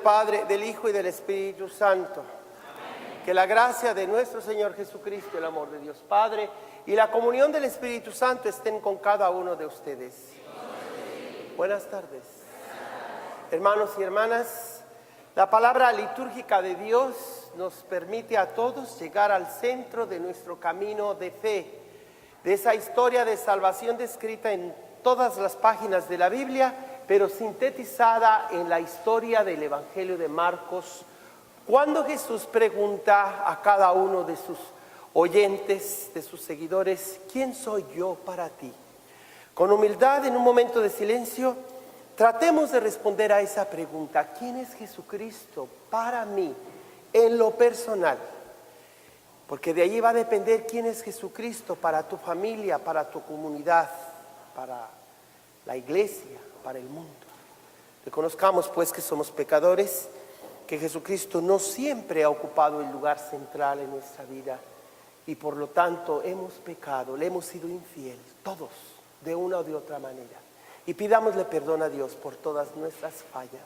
Padre, del Hijo y del Espíritu Santo. Amén. Que la gracia de nuestro Señor Jesucristo, el amor de Dios Padre y la comunión del Espíritu Santo estén con cada uno de ustedes. Amén. Buenas tardes. Hermanos y hermanas, la palabra litúrgica de Dios nos permite a todos llegar al centro de nuestro camino de fe, de esa historia de salvación descrita en todas las páginas de la Biblia, pero sintetizada en la historia del Evangelio de Marcos, cuando Jesús pregunta a cada uno de sus oyentes, de sus seguidores: ¿quién soy yo para ti? Con humildad, en un momento de silencio, tratemos de responder a esa pregunta: ¿quién es Jesucristo para mí en lo personal? Porque de allí va a depender quién es Jesucristo para tu familia, para tu comunidad, para la iglesia, para el mundo. Reconozcamos pues que somos pecadores, que Jesucristo no siempre ha ocupado el lugar central en nuestra vida y por lo tanto hemos pecado, le hemos sido infiel, todos, de una o de otra manera. Y pidámosle perdón a Dios por todas nuestras fallas.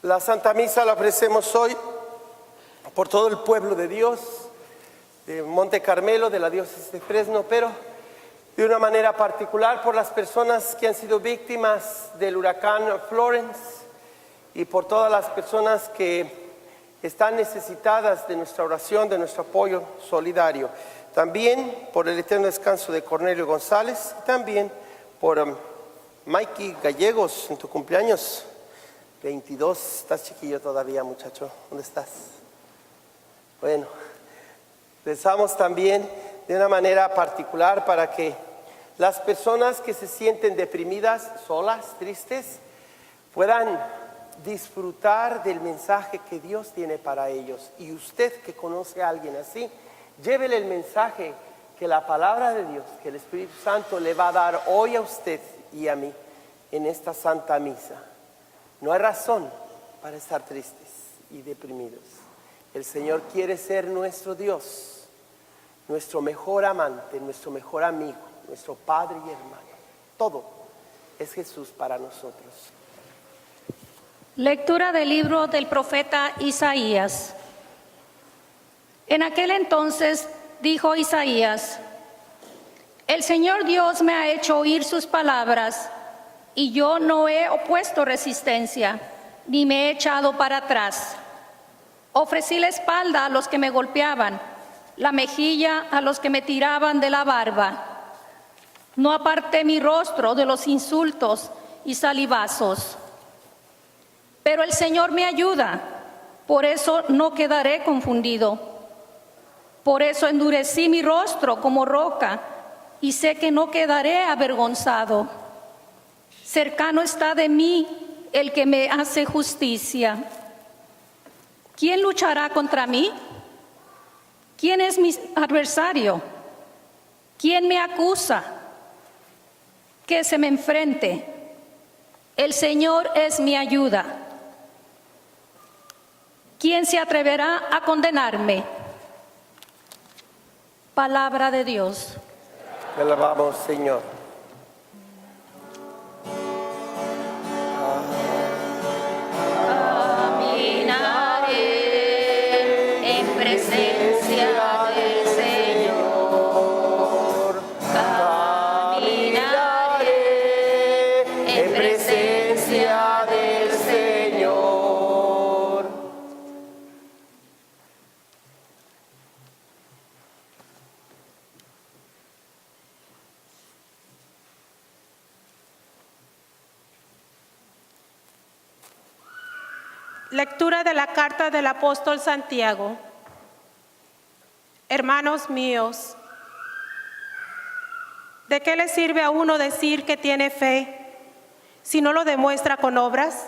La Santa Misa la ofrecemos hoy por todo el pueblo de Dios, de Monte Carmelo, de la diócesis de Fresno, pero de una manera particular por las personas que han sido víctimas del huracán Florence y por todas las personas que están necesitadas de nuestra oración, de nuestro apoyo solidario. También por el eterno descanso de Cornelio González y también por Mikey Gallegos en tu cumpleaños. 22, estás chiquillo todavía, muchacho. ¿Dónde estás? Bueno, rezamos también de una manera particular para que las personas que se sienten deprimidas, solas, tristes, puedan disfrutar del mensaje que Dios tiene para ellos. Y usted que conoce a alguien así, llévele el mensaje que la palabra de Dios, que el Espíritu Santo le va a dar hoy a usted y a mí en esta Santa Misa. No hay razón para estar tristes y deprimidos. El Señor quiere ser nuestro Dios, nuestro mejor amante, nuestro mejor amigo, nuestro Padre y hermano. Todo es Jesús para nosotros. Lectura del libro del profeta Isaías. En aquel entonces dijo Isaías: el Señor Dios me ha hecho oír sus palabras, y yo no he opuesto resistencia, ni me he echado para atrás. Ofrecí la espalda a los que me golpeaban, la mejilla a los que me tiraban de la barba. No aparté mi rostro de los insultos y salivazos. Pero el Señor me ayuda, por eso no quedaré confundido. Por eso endurecí mi rostro como roca, y sé que no quedaré avergonzado. Cercano está de mí el que me hace justicia. ¿Quién luchará contra mí? ¿Quién es mi adversario? ¿Quién me acusa? Que se me enfrente. El Señor es mi ayuda. ¿Quién se atreverá a condenarme? Palabra de Dios. Te alabamos, Señor. Caminaré en presencia del Señor. Caminaré en presencia del Señor. Lectura de la carta del apóstol Santiago. Hermanos míos, ¿de qué le sirve a uno decir que tiene fe si no lo demuestra con obras?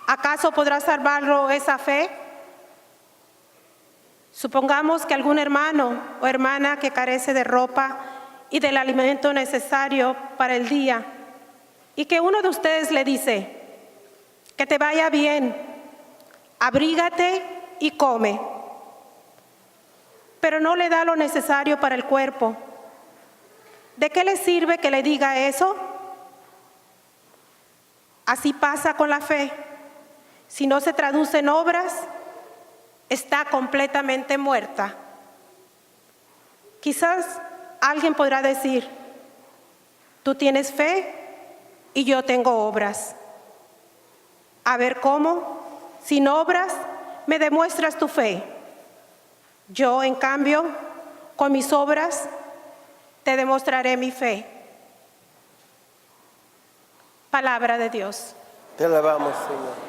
¿Acaso podrá salvarlo esa fe? Supongamos que algún hermano o hermana que carece de ropa y del alimento necesario para el día, y que uno de ustedes le dice: que te vaya bien, abrígate y come, pero no le da lo necesario para el cuerpo. ¿De qué le sirve que le diga eso? Así pasa con la fe. Si no se traduce en obras, está completamente muerta. Quizás alguien podrá decir: tú tienes fe y yo tengo obras. A ver cómo, sin obras, me demuestras tu fe. Yo, en cambio, con mis obras, te demostraré mi fe. Palabra de Dios. Te alabamos, Señor.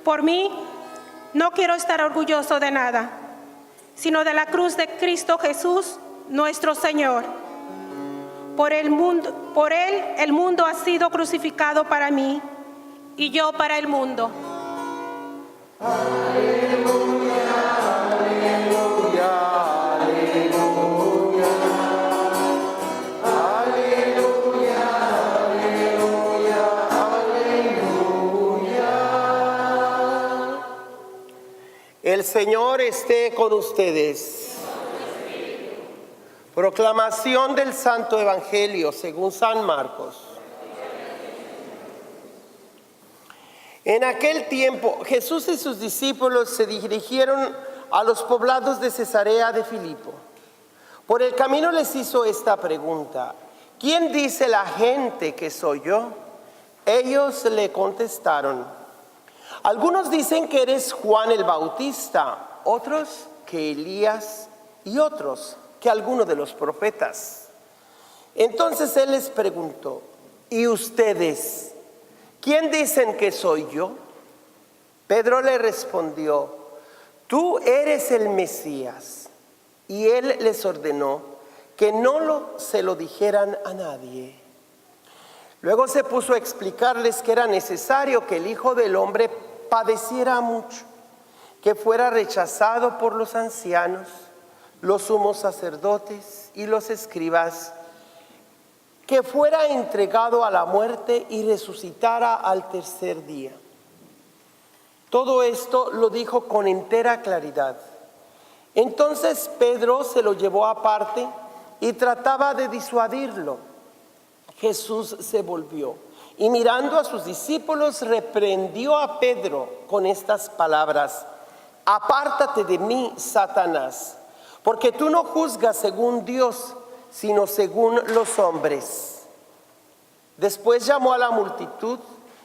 Por mí, no quiero estar orgulloso de nada, sino de la cruz de Cristo Jesús, nuestro Señor. Por Él el mundo ha sido crucificado para mí y yo para el mundo. Aleluya, aleluya, aleluya. Aleluya, aleluya, aleluya. El Señor esté con ustedes. Proclamación del Santo Evangelio según San Marcos. En aquel tiempo, Jesús y sus discípulos se dirigieron a los poblados de Cesarea de Filipo. Por el camino les hizo esta pregunta: ¿quién dice la gente que soy yo? Ellos le contestaron: algunos dicen que eres Juan el Bautista, otros que Elías y otros que alguno de los profetas. Entonces él les preguntó: ¿y ustedes? ¿Quién dicen que soy yo? Pedro le respondió: tú eres el Mesías. Y él les ordenó que no se lo dijeran a nadie. Luego se puso a explicarles que era necesario que el Hijo del Hombre padeciera mucho, que fuera rechazado por los ancianos, los sumos sacerdotes y los escribas, que fuera entregado a la muerte y resucitara al tercer día. Todo esto lo dijo con entera claridad. Entonces Pedro se lo llevó aparte y trataba de disuadirlo. Jesús se volvió y, mirando a sus discípulos, reprendió a Pedro con estas palabras: apártate de mí, Satanás, porque tú no juzgas según Dios, sino según los hombres. Después llamó a la multitud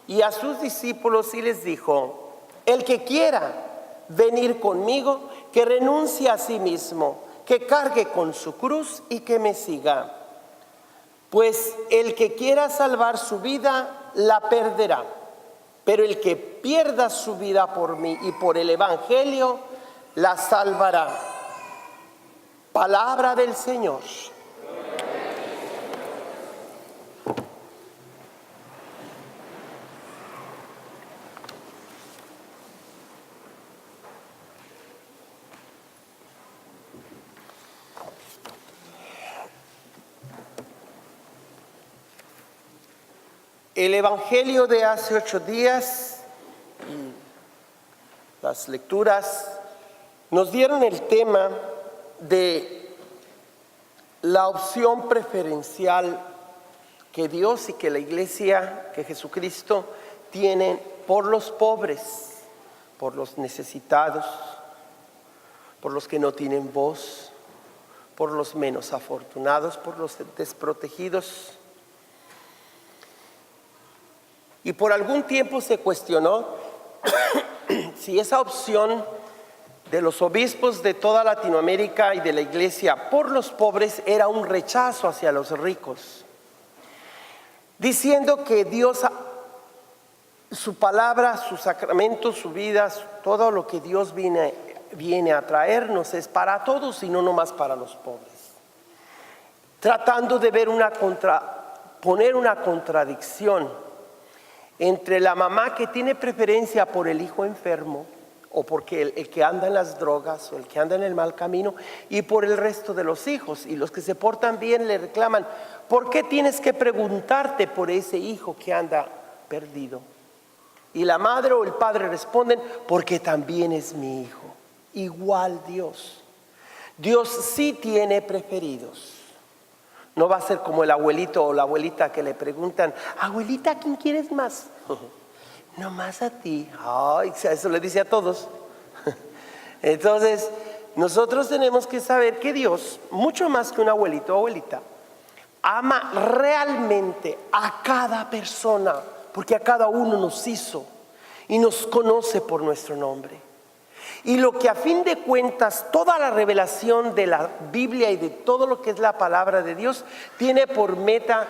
y a sus discípulos y les dijo: el que quiera venir conmigo, que renuncie a sí mismo, que cargue con su cruz y que me siga. Pues el que quiera salvar su vida, la perderá. Pero el que pierda su vida por mí y por el Evangelio, la salvará. Palabra del Señor. El Evangelio de hace 8 días y las lecturas nos dieron el tema de la opción preferencial que Dios y que la Iglesia, que Jesucristo tienen por los pobres, por los necesitados, por los que no tienen voz, por los menos afortunados, por los desprotegidos. Y por algún tiempo se cuestionó si esa opción de los obispos de toda Latinoamérica y de la Iglesia por los pobres era un rechazo hacia los ricos, diciendo que Dios, su palabra, sus sacramentos, su vida, todo lo que Dios viene a traernos es para todos y no nomás para los pobres, tratando de ver poner una contradicción entre la mamá que tiene preferencia por el hijo enfermo o porque el que anda en las drogas o el que anda en el mal camino y por el resto de los hijos. Y los que se portan bien le reclaman, ¿por qué tienes que preguntarte por ese hijo que anda perdido? Y la madre o el padre responden, porque también es mi hijo. Igual Dios. Dios sí tiene preferidos. No va a ser como el abuelito o la abuelita que le preguntan, abuelita, ¿a quién quieres más? No más a ti. Ay, eso le dice a todos. Entonces, nosotros tenemos que saber que Dios, mucho más que un abuelito o abuelita, ama realmente a cada persona, porque a cada uno nos hizo y nos conoce por nuestro nombre. Y lo que a fin de cuentas, toda la revelación de la Biblia y de todo lo que es la palabra de Dios, tiene por meta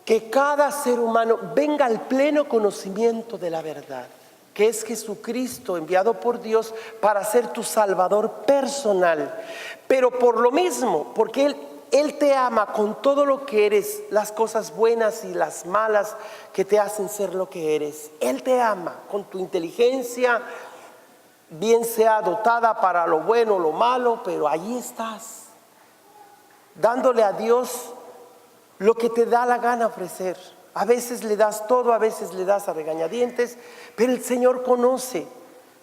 que cada ser humano venga al pleno conocimiento de la verdad, que es Jesucristo enviado por Dios para ser tu Salvador personal. Pero por lo mismo, porque Él te ama con todo lo que eres, las cosas buenas y las malas que te hacen ser lo que eres. Él te ama con tu inteligencia, bien sea dotada para lo bueno o lo malo, pero allí estás, dándole a Dios lo que te da la gana ofrecer. A veces le das todo, a veces le das a regañadientes, pero el Señor conoce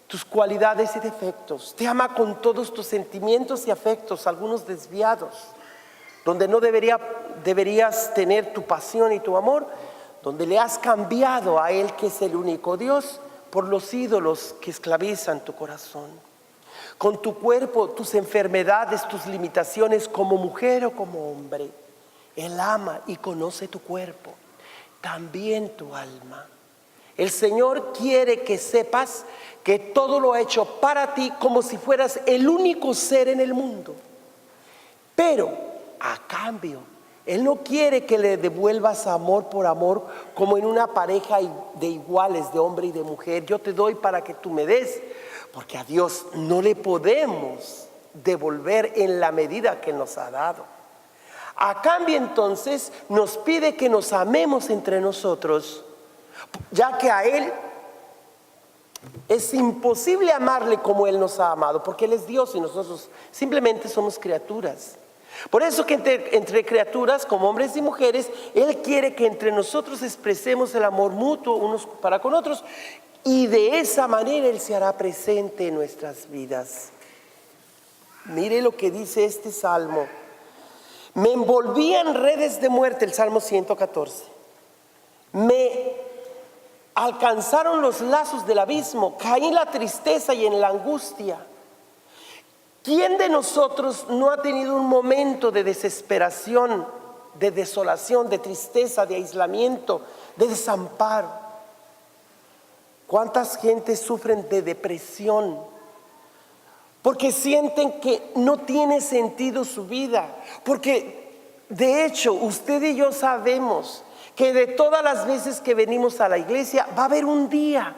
tus cualidades y defectos. Te ama con todos tus sentimientos y afectos, algunos desviados, donde no deberías tener tu pasión y tu amor, donde le has cambiado a Él, que es el único Dios, por los ídolos que esclavizan tu corazón. Con tu cuerpo, tus enfermedades, tus limitaciones como mujer o como hombre. Él ama y conoce tu cuerpo, también tu alma. El Señor quiere que sepas que todo lo ha hecho para ti como si fueras el único ser en el mundo. Pero a cambio, Él no quiere que le devuelvas amor por amor como en una pareja de iguales, de hombre y de mujer. Yo te doy para que tú me des, porque a Dios no le podemos devolver en la medida que nos ha dado. A cambio entonces nos pide que nos amemos entre nosotros, ya que a Él es imposible amarle como Él nos ha amado, porque Él es Dios y nosotros simplemente somos criaturas. Por eso que entre criaturas, como hombres y mujeres, Él quiere que entre nosotros expresemos el amor mutuo unos para con otros, y de esa manera Él se hará presente en nuestras vidas. Mire lo que dice este salmo. Me envolvía en redes de muerte, el Salmo 114. Me alcanzaron los lazos del abismo, caí en la tristeza y en la angustia. ¿Quién de nosotros no ha tenido un momento de desesperación, de desolación, de tristeza, de aislamiento, de desamparo? ¿Cuántas gentes sufren de depresión? Porque sienten que no tiene sentido su vida, porque De hecho, usted y yo sabemos que de todas las veces que venimos a la iglesia, va a haber un día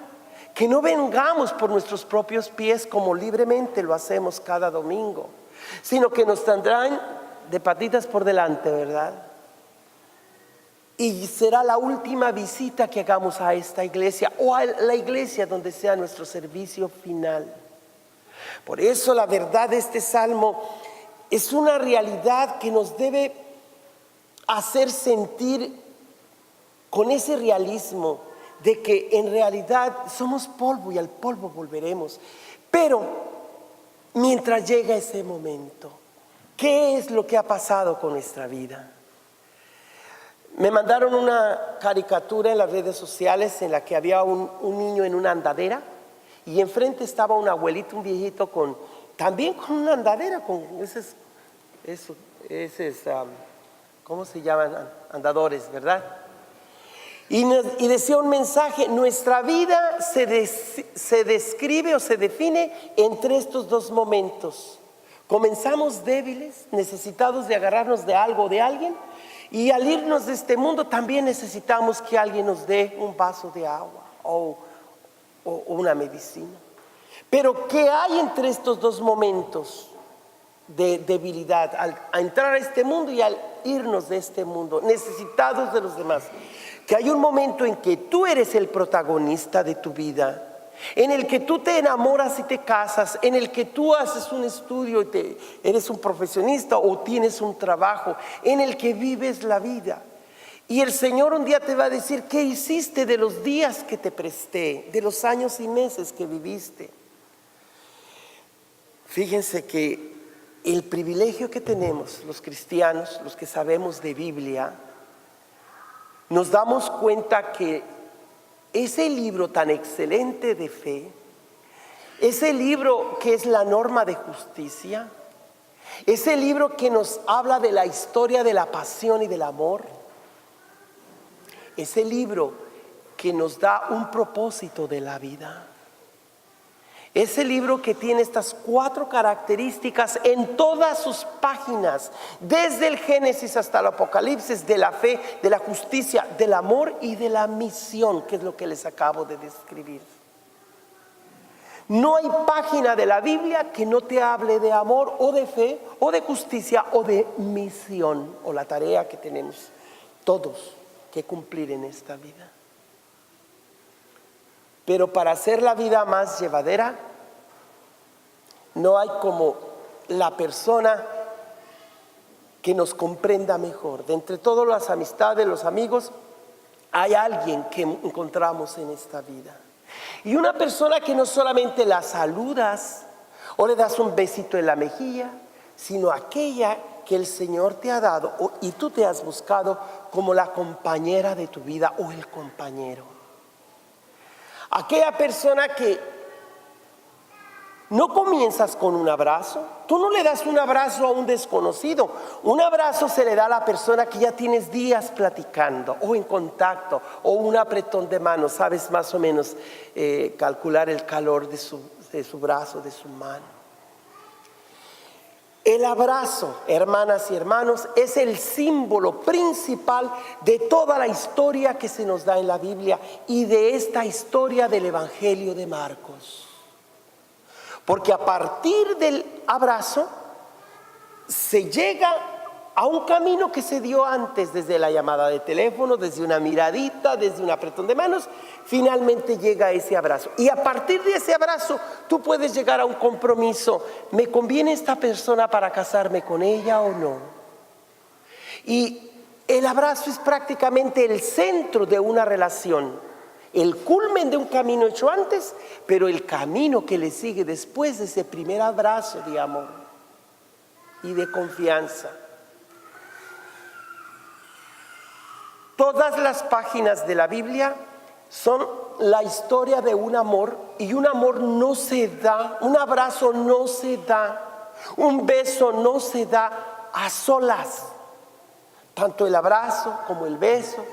que no vengamos por nuestros propios pies como libremente lo hacemos cada domingo, sino que nos tendrán de patitas por delante, ¿verdad? Y será la última visita que hagamos a esta iglesia o a la iglesia donde sea nuestro servicio final. Por eso la verdad de este salmo es una realidad que nos debe hacer sentir con ese realismo de que en realidad somos polvo y al polvo volveremos. Pero mientras llega ese momento, ¿qué es lo que ha pasado con nuestra vida? Me mandaron una caricatura en las redes sociales en la que había un niño en una andadera y enfrente estaba un abuelito, un viejito también con una andadera, con ¿cómo se llaman? Andadores, ¿verdad? Y decía un mensaje: nuestra vida se describe o se define entre estos dos momentos. Comenzamos débiles, necesitados de agarrarnos de algo o de alguien, y al irnos de este mundo también necesitamos que alguien nos dé un vaso de agua o una medicina. Pero ¿qué hay entre estos dos momentos de debilidad? Al entrar a este mundo y al irnos de este mundo, necesitados de los demás. Que hay un momento en que tú eres el protagonista de tu vida, en el que tú te enamoras y te casas, en el que tú haces un estudio y eres un profesionista o tienes un trabajo, en el que vives la vida. Y el Señor un día te va a decir: ¿qué hiciste de los días que te presté, de los años y meses que viviste? Fíjense que el privilegio que tenemos los cristianos, los que sabemos de Biblia, nos damos cuenta que ese libro tan excelente de fe, ese libro que es la norma de justicia, ese libro que nos habla de la historia de la pasión y del amor, ese libro que nos da un propósito de la vida, ese libro que tiene estas 4 características en todas sus páginas, desde el Génesis hasta el Apocalipsis, de la fe, de la justicia, del amor y de la misión, que es lo que les acabo de describir. No hay página de la Biblia que no te hable de amor o de fe o de justicia o de misión, o la tarea que tenemos todos que cumplir en esta vida. Pero para hacer la vida más llevadera, no hay como la persona que nos comprenda mejor. De entre todas las amistades, los amigos, hay alguien que encontramos en esta vida. Y una persona que no solamente la saludas o le das un besito en la mejilla, sino aquella que el Señor te ha dado y tú te has buscado como la compañera de tu vida o el compañero. Aquella persona que no comienzas con un abrazo. Tú no le das un abrazo a un desconocido. Un abrazo se le da a la persona que ya tienes días platicando o en contacto, o un apretón de mano. Sabes más o menos calcular el calor de su brazo, de su mano. El abrazo, hermanas y hermanos, es el símbolo principal de toda la historia que se nos da en la Biblia y de esta historia del Evangelio de Marcos. Porque a partir del abrazo se llega a un camino que se dio antes, desde la llamada de teléfono, desde una miradita, desde un apretón de manos, finalmente llega ese abrazo. Y a partir de ese abrazo tú puedes llegar a un compromiso. ¿Me conviene esta persona para casarme con ella o no? Y el abrazo es prácticamente el centro de una relación, el culmen de un camino hecho antes, pero el camino que le sigue después de ese primer abrazo de amor y de confianza. Todas las páginas de la Biblia son la historia de un amor, y un amor no se da, un abrazo no se da, un beso no se da a solas. Tanto el abrazo como el beso,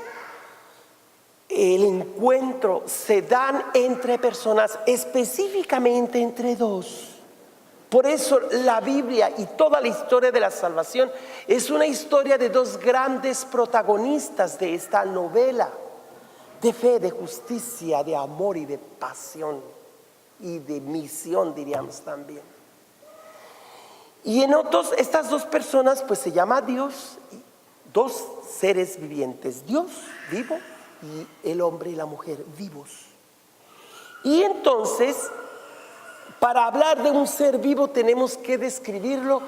el encuentro, se dan entre personas, específicamente entre dos. Por eso la Biblia y toda la historia de la salvación es una historia de dos grandes protagonistas de esta novela, de fe, de justicia, de amor y de pasión y de misión, diríamos también. Y en otros, estas dos personas pues se llama Dios, dos seres vivientes, Dios vivo y el hombre y la mujer vivos. Y entonces, para hablar de un ser vivo tenemos que describirlo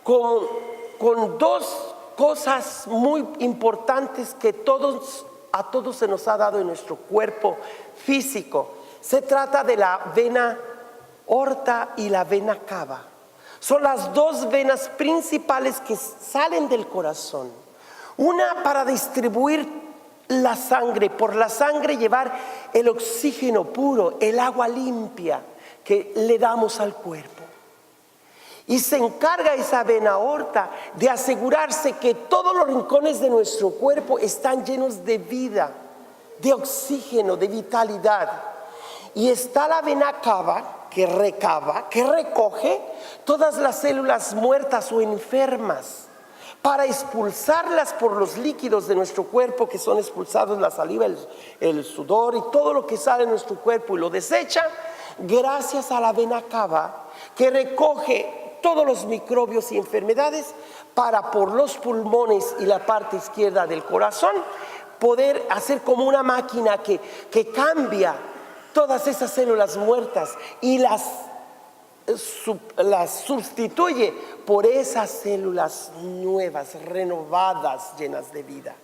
con dos cosas muy importantes que a todos se nos ha dado en nuestro cuerpo físico. Se trata de la vena aorta y la vena cava. Son las dos venas principales que salen del corazón. Una para distribuir la sangre, por la sangre llevar el oxígeno puro, el agua limpia que le damos al cuerpo. Y se encarga esa vena aorta de asegurarse que todos los rincones de nuestro cuerpo están llenos de vida, de oxígeno, de vitalidad. Y está la vena cava, que recoge todas las células muertas o enfermas para expulsarlas por los líquidos de nuestro cuerpo, que son expulsados la saliva, el sudor y todo lo que sale de nuestro cuerpo y lo desecha, gracias a la vena cava, que recoge todos los microbios y enfermedades para por los pulmones y la parte izquierda del corazón poder hacer como una máquina que cambia todas esas células muertas y las sustituye por esas células nuevas, renovadas, llenas de vida.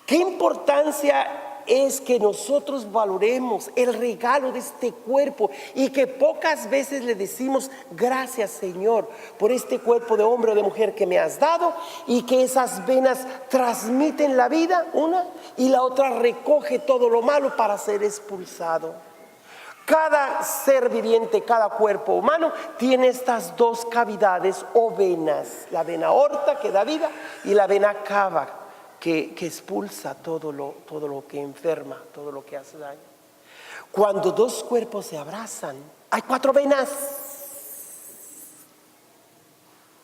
¿Qué importancia es que nosotros valoremos el regalo de este cuerpo y que pocas veces le decimos gracias, Señor, por este cuerpo de hombre o de mujer que me has dado, y que esas venas transmiten la vida, una, y la otra recoge todo lo malo para ser expulsado? Cada ser viviente, cada cuerpo humano tiene estas dos cavidades o venas, la vena aorta que da vida y la vena cava que expulsa todo lo que enferma, todo lo que hace daño. Cuando dos cuerpos se abrazan, hay 4 venas.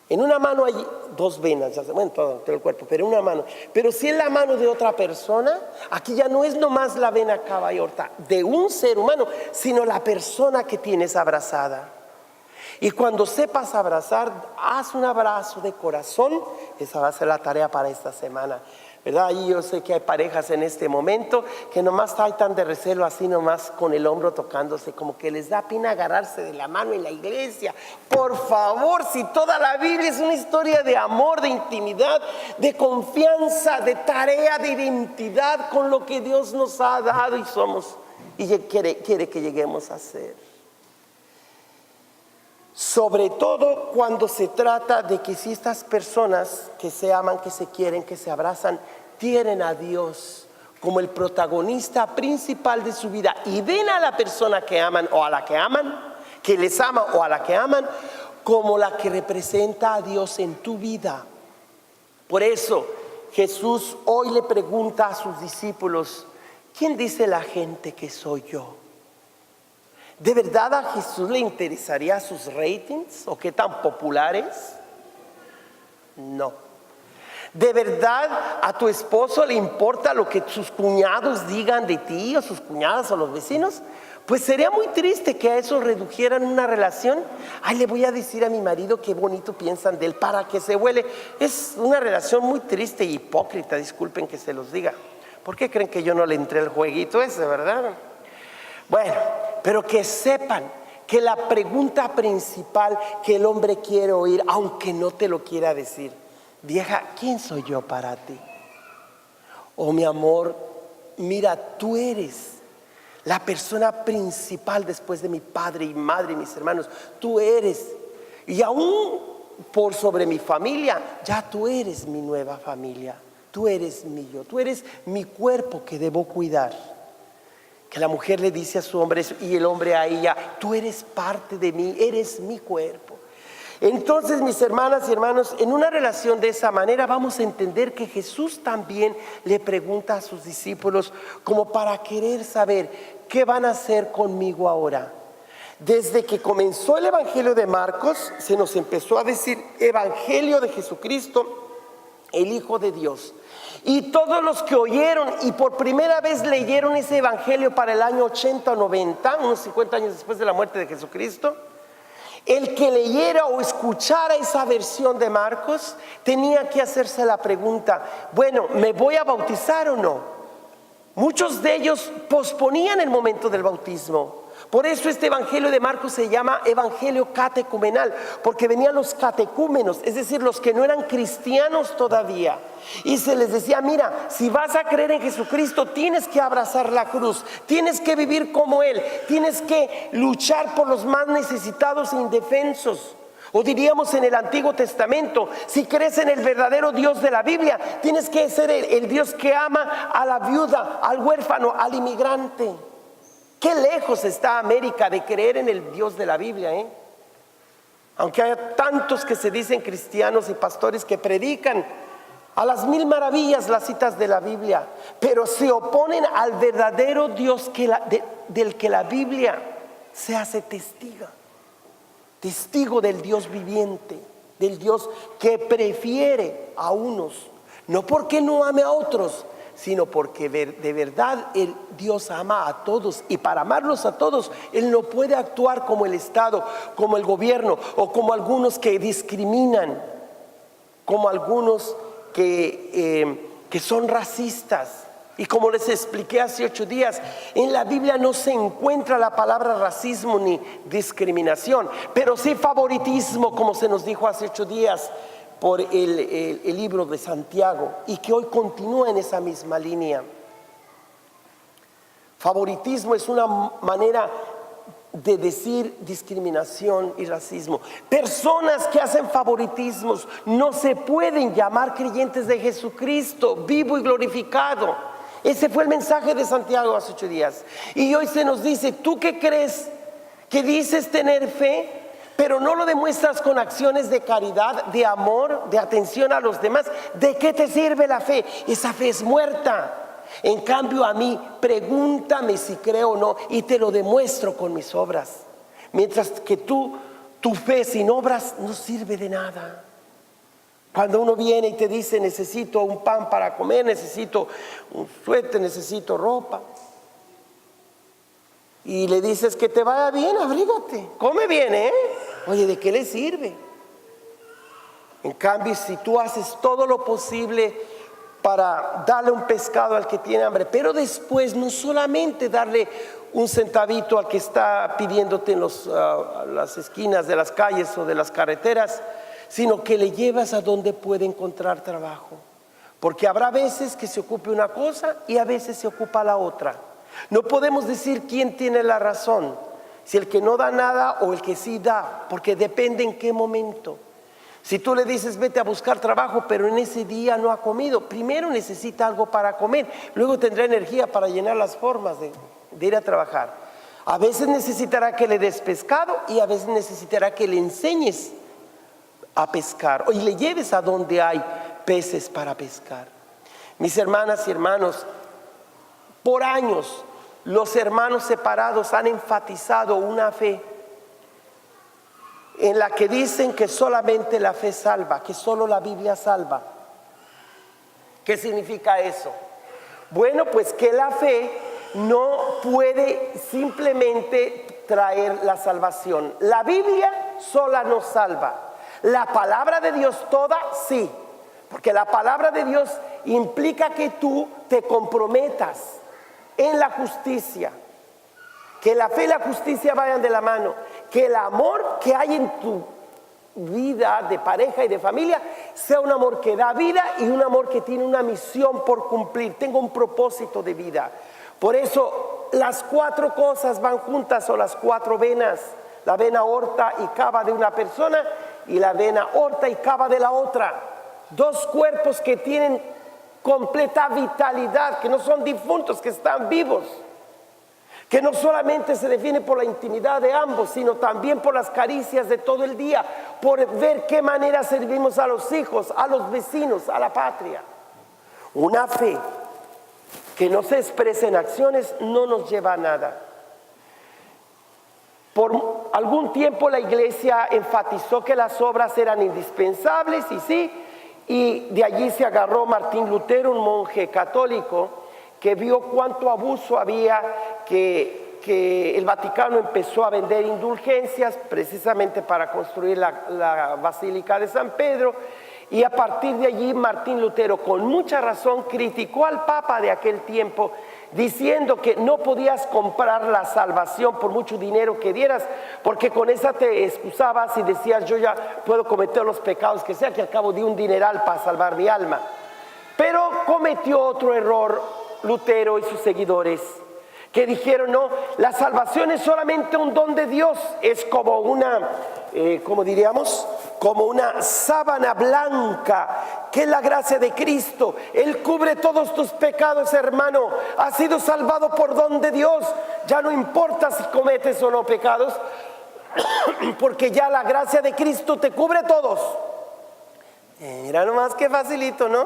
En una mano hay 2 venas, bueno, todo el cuerpo, pero en una mano. Pero si es la mano de otra persona, aquí ya no es nomás la vena cava y aorta de un ser humano, sino la persona que tienes abrazada. Y cuando sepas abrazar, haz un abrazo de corazón. Esa va a ser la tarea para esta semana, ¿verdad? Y yo sé que hay parejas en este momento que nomás están de recelo así nomás con el hombro tocándose, como que les da pena agarrarse de la mano en la iglesia. Por favor, si toda la Biblia es una historia de amor, de intimidad, de confianza, de tarea, de identidad con lo que Dios nos ha dado y somos y quiere que lleguemos a ser. Sobre todo cuando se trata de que si estas personas que se aman, que se quieren, que se abrazan, tienen a Dios como el protagonista principal de su vida y ven a la persona que aman o a la que aman, que les ama o a la que aman, como la que representa a Dios en tu vida. Por eso Jesús hoy le pregunta a sus discípulos: ¿quién dice la gente que soy yo? ¿De verdad a Jesús le interesaría sus ratings o qué tan populares? No. ¿De verdad a tu esposo le importa lo que sus cuñados digan de ti o sus cuñadas o los vecinos? Pues sería muy triste que a eso redujeran una relación. Ay, le voy a decir a mi marido qué bonito piensan de él para que se huele. Es una relación muy triste e hipócrita, disculpen que se los diga. ¿Por qué creen que yo no le entré al jueguito ese, verdad? Bueno, pero que sepan que la pregunta principal que el hombre quiere oír, aunque no te lo quiera decir: vieja, ¿quién soy yo para ti? Oh, mi amor, mira, tú eres la persona principal después de mi padre y madre y mis hermanos. Tú eres, y aún por sobre mi familia, ya tú eres mi nueva familia. Tú eres mi yo, tú eres mi cuerpo que debo cuidar. Que la mujer le dice a su hombre y el hombre a ella: tú eres parte de mí, eres mi cuerpo. Entonces, mis hermanas y hermanos, en una relación de esa manera vamos a entender que Jesús también le pregunta a sus discípulos como para querer saber: ¿qué van a hacer conmigo ahora? Desde que comenzó el Evangelio de Marcos, se nos empezó a decir Evangelio de Jesucristo, el Hijo de Dios. Y todos los que oyeron y por primera vez leyeron ese Evangelio para el año 80 o 90, unos 50 años después de la muerte de Jesucristo, el que leyera o escuchara esa versión de Marcos tenía que hacerse la pregunta, bueno, ¿me voy a bautizar o no? Muchos de ellos posponían el momento del bautismo. Por eso este Evangelio de Marcos se llama Evangelio catecumenal, porque venían los catecúmenos, es decir, los que no eran cristianos todavía. Y se les decía, mira, si vas a creer en Jesucristo, tienes que abrazar la cruz, tienes que vivir como Él, tienes que luchar por los más necesitados e indefensos. O diríamos en el Antiguo Testamento, si crees en el verdadero Dios de la Biblia, tienes que ser el Dios que ama a la viuda, al huérfano, al inmigrante. Qué lejos está América de creer en el Dios de la Biblia, ¿eh? Aunque haya tantos que se dicen cristianos y pastores que predican a las mil maravillas las citas de la Biblia, pero se oponen al verdadero Dios del que la Biblia se hace testigo del Dios viviente, del Dios que prefiere a unos, no porque no ame a otros, sino porque de verdad el Dios ama a todos, y para amarlos a todos Él no puede actuar como el Estado, como el gobierno, o como algunos que discriminan, como algunos que son racistas. Y como les expliqué hace 8 días, en la Biblia no se encuentra la palabra racismo ni discriminación, pero sí favoritismo, como se nos dijo hace 8 días por el libro de Santiago, y que hoy continúa en esa misma línea. Favoritismo es una manera de decir discriminación y racismo. Personas que hacen favoritismos no se pueden llamar creyentes de Jesucristo vivo y glorificado. Ese fue el mensaje de Santiago hace 8 días. Y hoy se nos dice, ¿tú qué crees? Que dices tener fe, pero no lo demuestras con acciones de caridad, de amor, de atención a los demás. ¿De qué te sirve la fe? Esa fe es muerta. En cambio a mí, pregúntame si creo o no y te lo demuestro con mis obras. Mientras que tu fe sin obras no sirve de nada. Cuando uno viene y te dice, necesito un pan para comer, necesito un suéter, necesito ropa, y le dices que te vaya bien, abrígate, come bien, oye, ¿de qué le sirve? En cambio, si tú haces todo lo posible para darle un pescado al que tiene hambre, pero después no solamente darle un centavito al que está pidiéndote en las esquinas de las calles o de las carreteras, sino que le llevas a donde puede encontrar trabajo, porque habrá veces que se ocupe una cosa y a veces se ocupa la otra. No podemos decir quién tiene la razón, si el que no da nada o el que sí da, porque depende en qué momento. Si tú le dices vete a buscar trabajo, pero en ese día no ha comido, primero necesita algo para comer, luego tendrá energía para llenar las formas de ir a trabajar. A veces necesitará que le des pescado y a veces necesitará que le enseñes a pescar y le lleves a donde hay peces para pescar. Mis hermanas y hermanos, por años los hermanos separados han enfatizado una fe en la que dicen que solamente la fe salva, que solo la Biblia salva. ¿Qué significa eso? Bueno, pues que la fe no puede simplemente traer la salvación. La Biblia sola nos salva. La palabra de Dios toda, sí, porque la palabra de Dios implica que tú te comprometas en la justicia, que la fe y la justicia vayan de la mano, que el amor que hay en tu vida de pareja y de familia sea un amor que da vida y un amor que tiene una misión por cumplir, tenga un propósito de vida. Por eso las 4 cosas van juntas, o las 4 venas, la vena aorta y cava de una persona y la vena aorta y cava de la otra. 2 cuerpos que tienen completa vitalidad, que no son difuntos, que están vivos, que no solamente se define por la intimidad de ambos, sino también por las caricias de todo el día, por ver qué manera servimos a los hijos, a los vecinos, a la patria. Una fe que no se expresa en acciones no nos lleva a nada. Por algún tiempo la iglesia enfatizó que las obras eran indispensables, y sí, y de allí se agarró Martín Lutero, un monje católico, que vio cuánto abuso había, que el Vaticano empezó a vender indulgencias precisamente para construir la Basílica de San Pedro, y a partir de allí Martín Lutero, con mucha razón, criticó al Papa de aquel tiempo, diciendo que no podías comprar la salvación por mucho dinero que dieras, porque con esa te excusabas y decías: yo ya puedo cometer los pecados que sea, que al cabo di un dineral para salvar mi alma. Pero cometió otro error Lutero y sus seguidores, que dijeron: no, la salvación es solamente un don de Dios, es como una, ¿cómo diríamos? Como una sábana blanca, que es la gracia de Cristo. Él cubre todos tus pecados, hermano. Has sido salvado por don de Dios. Ya no importa si cometes o no pecados, porque ya la gracia de Cristo te cubre todos. Mira nomás qué facilito, ¿no?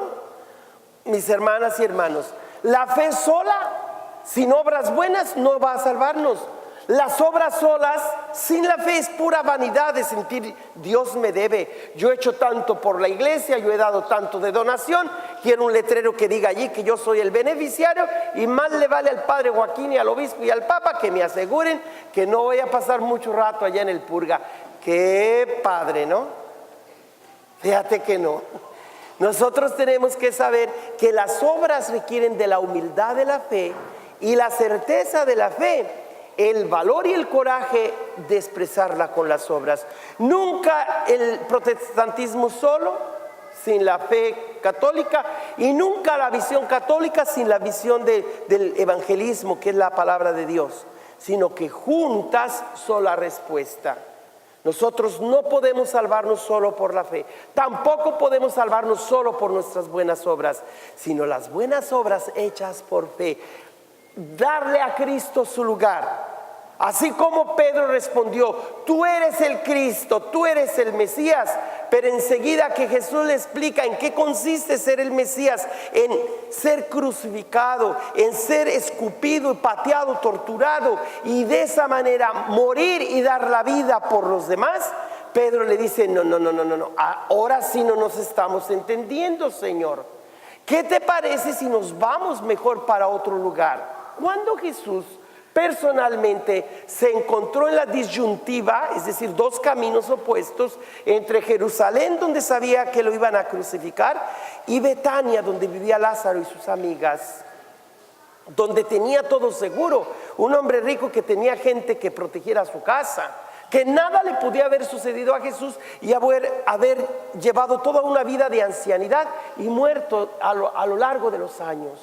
Mis hermanas y hermanos, la fe sola, sin obras buenas, no va a salvarnos. Las obras solas, sin la fe, es pura vanidad de sentir: Dios me debe, yo he hecho tanto por la iglesia, yo he dado tanto de donación, quiero un letrero que diga allí que yo soy el beneficiario, y más le vale al padre Joaquín y al obispo y al papa que me aseguren que no voy a pasar mucho rato allá en el purga. Qué padre, ¿no? Fíjate que no. Nosotros tenemos que saber que las obras requieren de la humildad de la fe y la certeza de la fe, el valor y el coraje de expresarla con las obras. Nunca el protestantismo solo, sin la fe católica, y nunca la visión católica sin la visión del evangelismo, que es la palabra de Dios, sino que juntas son la respuesta. Nosotros no podemos salvarnos solo por la fe, tampoco podemos salvarnos solo por nuestras buenas obras, sino las buenas obras hechas por fe. Darle a Cristo su lugar. Así como Pedro respondió: tú eres el Cristo, tú eres el Mesías. Pero enseguida que Jesús le explica en qué consiste ser el Mesías: en ser crucificado, en ser escupido, pateado, torturado, y de esa manera morir y dar la vida por los demás. Pedro le dice: no, ahora sí no nos estamos entendiendo, Señor. ¿Qué te parece si nos vamos mejor para otro lugar? Cuando Jesús personalmente se encontró en la disyuntiva, es decir, dos caminos opuestos, entre Jerusalén, donde sabía que lo iban a crucificar, y Betania, donde vivía Lázaro y sus amigas, donde tenía todo seguro, un hombre rico que tenía gente que protegiera su casa, que nada le podía haber sucedido a Jesús y haber llevado toda una vida de ancianidad y muerto a lo largo de los años.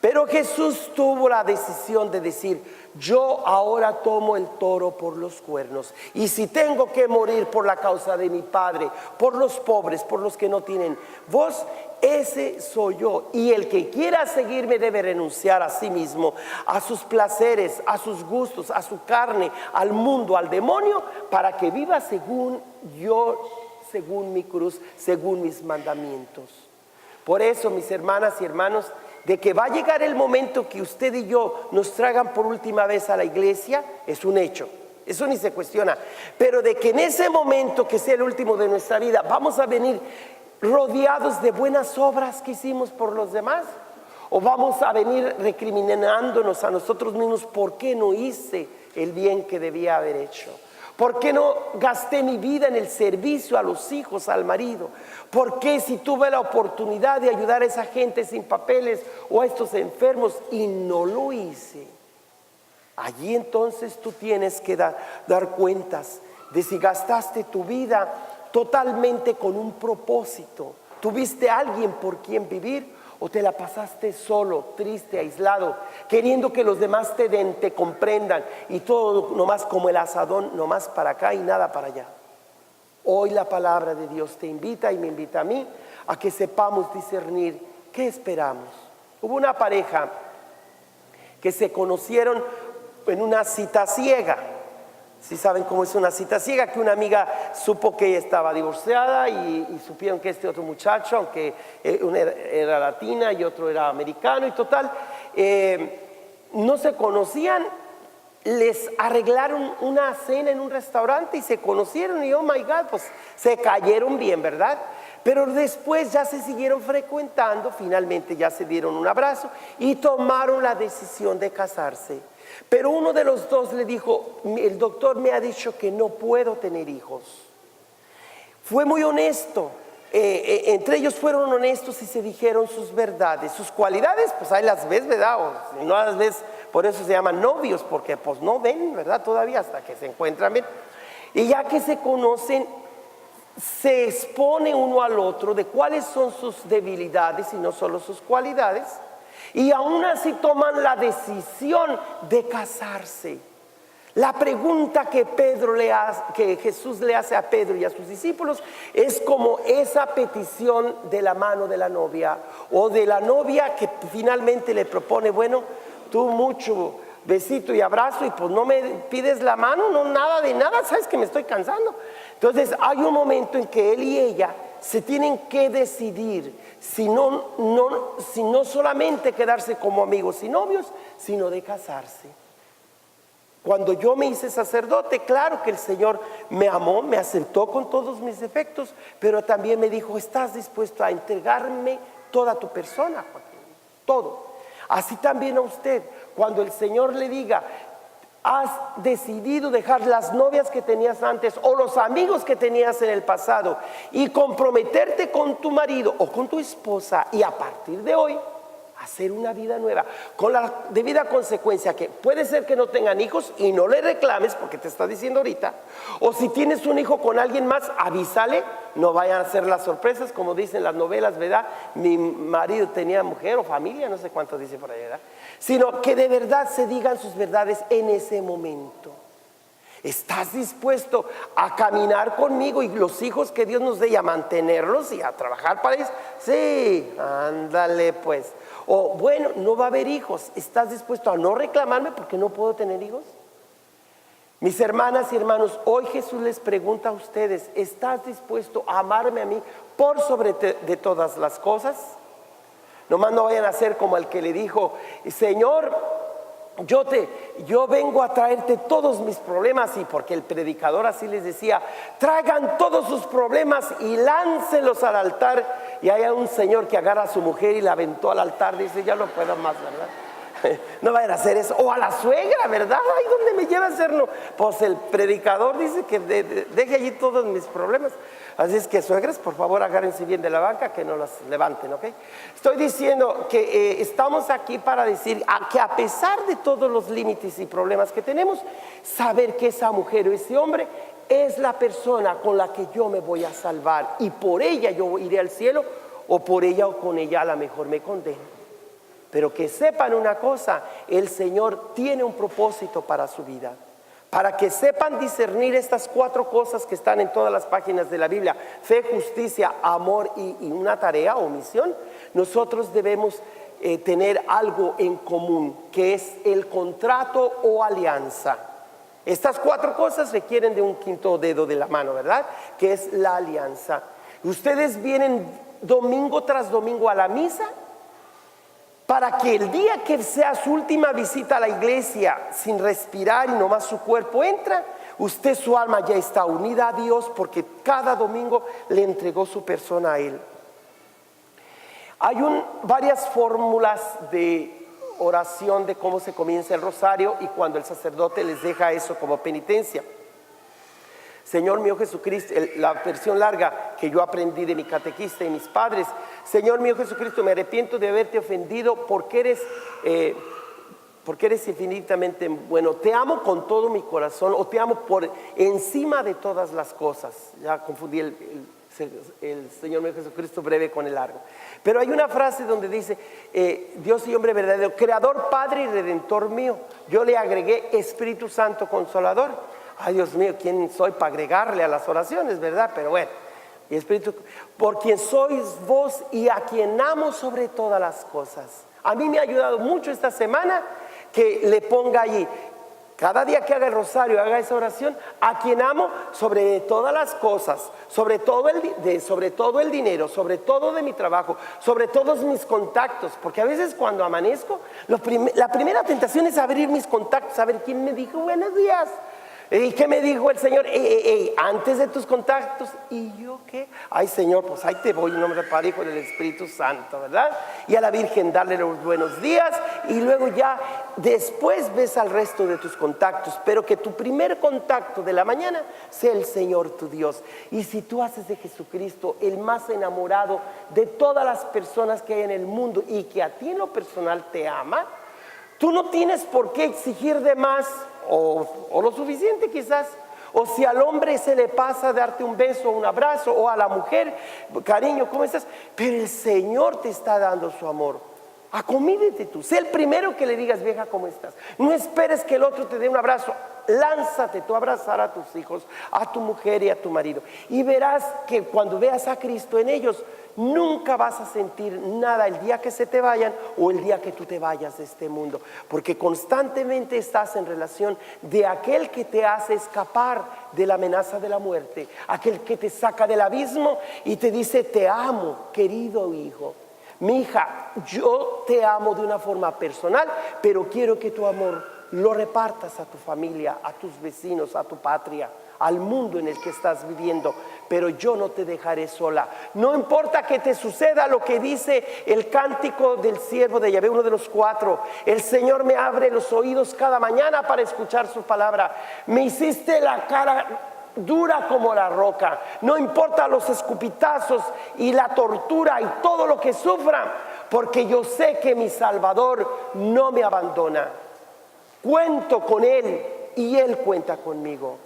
Pero Jesús tuvo la decisión de decir: yo ahora tomo el toro por los cuernos, y si tengo que morir por la causa de mi Padre, por los pobres, por los que no tienen voz, ese soy yo. Y el que quiera seguirme debe renunciar a sí mismo, a sus placeres, a sus gustos, a su carne, al mundo, al demonio, para que viva según yo, según mi cruz, según mis mandamientos. Por eso, mis hermanas y hermanos, de que va a llegar el momento que usted y yo nos traigan por última vez a la iglesia, es un hecho, eso ni se cuestiona. Pero de que en ese momento, que sea el último de nuestra vida, vamos a venir rodeados de buenas obras que hicimos por los demás, o vamos a venir recriminándonos a nosotros mismos: ¿por qué no hice el bien que debía haber hecho? ¿Por qué no gasté mi vida en el servicio a los hijos, al marido? ¿Por qué, si tuve la oportunidad de ayudar a esa gente sin papeles o a estos enfermos, y no lo hice? Allí entonces tú tienes que dar cuentas de si gastaste tu vida totalmente con un propósito. ¿Tuviste a alguien por quien vivir? ¿O te la pasaste solo, triste, aislado, queriendo que los demás te den, te comprendan, y todo nomás como el asadón, nomás para acá y nada para allá? Hoy la palabra de Dios te invita y me invita a mí a que sepamos discernir qué esperamos. Hubo una pareja que se conocieron en una cita ciega. Si saben cómo es una cita ciega, que una amiga supo que ella estaba divorciada y supieron que este otro muchacho, aunque una era latina y otro era americano, y total, no se conocían, les arreglaron una cena en un restaurante y se conocieron y oh my God, pues se cayeron bien, ¿verdad? Pero después ya se siguieron frecuentando, finalmente ya se dieron un abrazo y tomaron la decisión de casarse. Pero uno de los dos le dijo, el doctor me ha dicho que no puedo tener hijos. Fue muy honesto, entre ellos fueron honestos y se dijeron sus verdades, sus cualidades, pues ahí las ves, ¿verdad? O si no las ves, por eso se llaman novios, porque pues no ven, ¿verdad? Todavía hasta que se encuentran bien. Y ya que se conocen, se expone uno al otro de cuáles son sus debilidades y no solo sus cualidades, y aún así toman la decisión de casarse. La pregunta que Jesús le hace a Pedro y a sus discípulos es como esa petición de la mano de la novia o de la novia que finalmente le propone, bueno, tú mucho besito y abrazo y pues no me pides la mano, no nada de nada, sabes que me estoy cansando. Entonces hay un momento en que él y ella se tienen que decidir si no solamente quedarse como amigos y novios, sino de casarse. Cuando yo me hice sacerdote, claro que el Señor me amó, me aceptó con todos mis defectos, pero también me dijo, ¿estás dispuesto a entregarme toda tu persona, Joaquín? Todo. Así también a usted, cuando el Señor le diga, has decidido dejar las novias que tenías antes o los amigos que tenías en el pasado y comprometerte con tu marido o con tu esposa y a partir de hoy hacer una vida nueva, con la debida consecuencia que puede ser que no tengan hijos y no le reclames porque te está diciendo ahorita, o si tienes un hijo con alguien más, avísale, no vayan a ser las sorpresas como dicen las novelas, ¿verdad? Mi marido tenía mujer o familia, no sé cuánto dice por ahí, ¿verdad? Sino que de verdad se digan sus verdades en ese momento. ¿Estás dispuesto a caminar conmigo y los hijos que Dios nos dé y a mantenerlos y a trabajar para ellos? Sí, ándale pues. O bueno, no va a haber hijos. ¿Estás dispuesto a no reclamarme porque no puedo tener hijos? Mis hermanas y hermanos, hoy Jesús les pregunta a ustedes, ¿estás dispuesto a amarme a mí por sobre de todas las cosas? Nomás no vayan a ser como el que le dijo, Señor, yo vengo a traerte todos mis problemas, y porque el predicador así les decía, traigan todos sus problemas y láncelos al altar. Y hay un señor que agarra a su mujer y la aventó al altar, dice, ya no puedo más, ¿verdad? No vayan a hacer eso. O a la suegra, ¿verdad? Ay, ¿dónde me lleva a hacerlo? Pues el predicador dice que deje allí todos mis problemas. Así es que, suegras, por favor, agárrense bien de la banca, que no las levanten, ¿ok? Estoy diciendo que estamos aquí para decir que a pesar de todos los límites y problemas que tenemos, saber que esa mujer o ese hombre es la persona con la que yo me voy a salvar y por ella yo iré al cielo, o por ella o con ella a lo mejor me condeno. Pero que sepan una cosa, el Señor tiene un propósito para su vida. Para que sepan discernir estas 4 cosas que están en todas las páginas de la Biblia, fe, justicia, amor y una tarea o misión, nosotros debemos tener algo en común, que es el contrato o alianza. Estas 4 cosas requieren de un quinto dedo de la mano, ¿verdad? Que es la alianza. Ustedes vienen domingo tras domingo a la misa para que el día que sea su última visita a la iglesia, sin respirar y nomás su cuerpo entra, usted, su alma ya está unida a Dios porque cada domingo le entregó su persona a Él. Hay varias fórmulas de oración de cómo se comienza el rosario y cuando el sacerdote les deja eso como penitencia. Señor mío Jesucristo, la versión larga que yo aprendí de mi catequista y mis padres. Señor mío Jesucristo, me arrepiento de haberte ofendido porque eres infinitamente bueno. Te amo con todo mi corazón, o te amo por encima de todas las cosas. Ya confundí el Señor mío Jesucristo breve con el largo. Pero hay una frase donde dice, Dios y hombre verdadero, creador, Padre y Redentor mío. Yo le agregué Espíritu Santo Consolador. Ay, Dios mío, ¿quién soy para agregarle a las oraciones, verdad? Pero bueno, y Espíritu, por quien sois vos y a quien amo sobre todas las cosas. A mí me ha ayudado mucho esta semana que le ponga allí cada día que haga el rosario, haga esa oración: a quien amo sobre todas las cosas, sobre todo el dinero, sobre todo de mi trabajo, sobre todos mis contactos. Porque a veces cuando amanezco, la primera tentación es abrir mis contactos, a ver quién me dijo buenos días. ¿Y qué me dijo el Señor? Antes de tus contactos. ¿Y yo qué? Ay, Señor, pues ahí te voy en nombre del Padre, Hijo y del Espíritu Santo, ¿verdad? Y a la Virgen darle los buenos días, y luego ya después ves al resto de tus contactos. Pero que tu primer contacto de la mañana sea el Señor tu Dios. Y si tú haces de Jesucristo el más enamorado de todas las personas que hay en el mundo, y que a ti en lo personal te ama, tú no tienes por qué exigir de más, o lo suficiente quizás. O si al hombre se le pasa darte un beso, un abrazo, o a la mujer: cariño, ¿cómo estás? Pero el Señor te está dando su amor. Acomídete tú, sé el primero que le digas: vieja, ¿cómo estás? No esperes que el otro te dé un abrazo. Lánzate tú a abrazar a tus hijos, a tu mujer y a tu marido, y verás que cuando veas a Cristo en ellos, nunca vas a sentir nada el día que se te vayan o el día que tú te vayas de este mundo, porque constantemente estás en relación de aquel que te hace escapar de la amenaza de la muerte, aquel que te saca del abismo y te dice: te amo, querido hijo. Mi hija, yo te amo de una forma personal, pero quiero que tu amor lo repartas a tu familia, a tus vecinos, a tu patria, al mundo en el que estás viviendo. Pero yo no te dejaré sola. No importa que te suceda lo que dice el cántico del siervo de Yahvé, uno de los 4. El Señor me abre los oídos cada mañana para escuchar su palabra. Me hiciste la cara dura como la roca. No importa los escupitazos y la tortura y todo lo que sufra, porque yo sé que mi Salvador no me abandona. Cuento con Él y Él cuenta conmigo.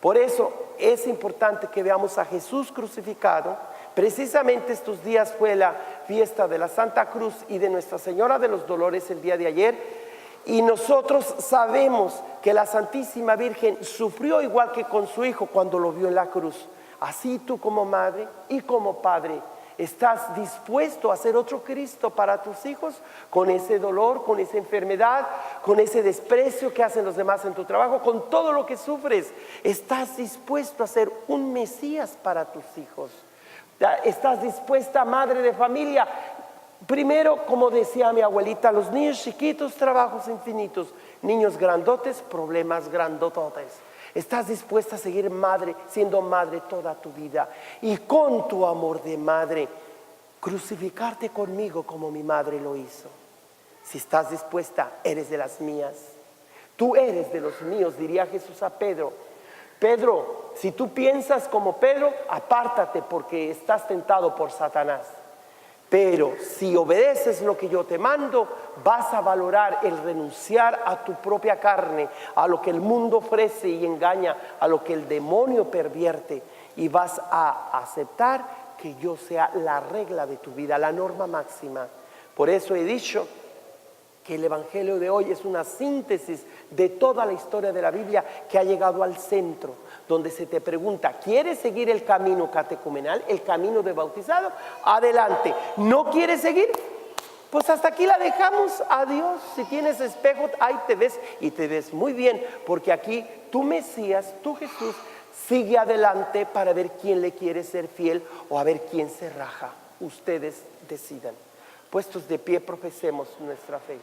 Por eso es importante que veamos a Jesús crucificado. Precisamente estos días fue la fiesta de la Santa Cruz y de Nuestra Señora de los Dolores el día de ayer. Y nosotros sabemos que la Santísima Virgen sufrió igual que con su Hijo cuando lo vio en la cruz. Así tú, como madre y como padre, ¿estás dispuesto a ser otro Cristo para tus hijos? Con ese dolor, con esa enfermedad, con ese desprecio que hacen los demás en tu trabajo, con todo lo que sufres. ¿Estás dispuesto a ser un Mesías para tus hijos? ¿Estás dispuesta, madre de familia? Primero, como decía mi abuelita, los niños chiquitos, trabajos infinitos. Niños grandotes, problemas grandototes. ¿Estás dispuesta a seguir siendo madre toda tu vida? Y con tu amor de madre, crucificarte conmigo como mi madre lo hizo. Si estás dispuesta, eres de las mías. Tú eres de los míos, diría Jesús a Pedro. Pedro, si tú piensas como Pedro, apártate, porque estás tentado por Satanás. Pero si obedeces lo que yo te mando, vas a valorar el renunciar a tu propia carne, a lo que el mundo ofrece y engaña, a lo que el demonio pervierte, y vas a aceptar que yo sea la regla de tu vida, la norma máxima. Por eso he dicho que el Evangelio de hoy es una síntesis de toda la historia de la Biblia, que ha llegado al centro, donde se te pregunta: ¿quieres seguir el camino catecumenal, el camino de bautizado? Adelante. ¿No quieres seguir? Pues hasta aquí la dejamos. Adiós. Si tienes espejo, ahí te ves, y te ves muy bien, porque aquí tu Mesías, tu Jesús, sigue adelante para ver quién le quiere ser fiel o a ver quién se raja. Ustedes decidan. Puestos de pie, profesemos nuestra fe.